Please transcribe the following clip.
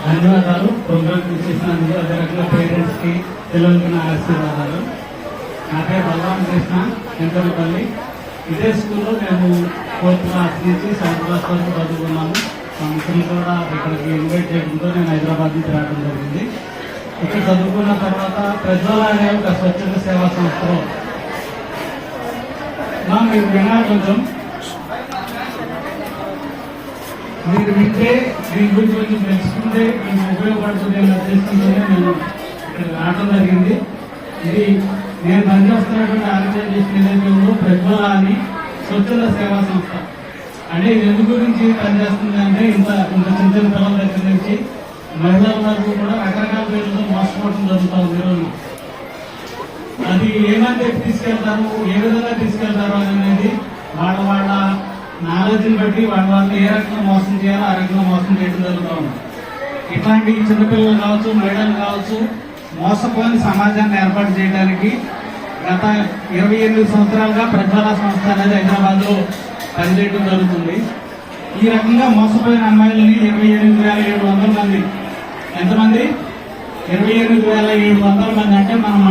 ధన్యవాదాలు. ప్రోగ్రామ్ చూసేసినందుకు అదే రకంగా పేరెంట్స్ కి పిల్లలకి నా ఆశీర్వాదాలు. నా పేరు బలరామకృష్ణ ఎంతపల్లి. ఇదే స్కూల్లో మేము 4th క్లాస్ నుంచి 7th క్లాస్ వరకు చదువుకున్నాము. మా మిత్రులు కూడా ఇక్కడికి ఇన్వైట్ చేయడంతో నేను హైదరాబాద్ నుంచి రావడం జరిగింది. ఇక్కడ చదువుకున్న తర్వాత ప్రజ్వల అనే ఒక స్వచ్ఛంద సేవా సంస్థలో మీరు వినాలి. కొంచెం మీరు వింటే దీని గురించి కొంచెం తెలుసుకుంటే మీకు ఉపయోగపడుతుంది అనే ఉద్దేశంతోనే నేను ఇక్కడ రావడం జరిగింది. ఇది నేను పనిచేస్తున్నటువంటి ఆర్గనైజేషన్ ఏదైతే ఉందో ప్రజ్వల అని స్వచ్ఛంద సేవా సంస్థ. అంటే ఇది ఎందు గురించి పనిచేస్తుంది అంటే ఇంత చిన్న చిన్న పిల్లల దగ్గర నుంచి మహిళల వరకు కూడా రకరకాల పేర్లతో మోసపోవడం జరుగుతూ ఉంది ఈరోజు. అది ఏమైతే తీసుకెళ్తారు, ఏ విధంగా తీసుకెళ్తారు అనేది వాళ్ళ నాలెడ్జ్ని బట్టి వాళ్ళని ఏ రకంగా మోసం చేయాలో ఆ రకంగా మోసం చేయడం జరుగుతూ ఉంది. ఇట్లాంటి చిన్నపిల్లలు కావచ్చు, మహిళలు కావచ్చు, మోసపోని సమాజాన్ని ఏర్పాటు చేయడానికి గత 28 సంవత్సరాలుగా ప్రజ్వల సంస్థ అనేది హైదరాబాద్ లో పనిచేయడం జరుగుతుంది. ఈ రకంగా మోసపోయిన అమ్మాయిలని 28,700 మంది, ఎంతమంది? 28,700 మంది అంటే మనం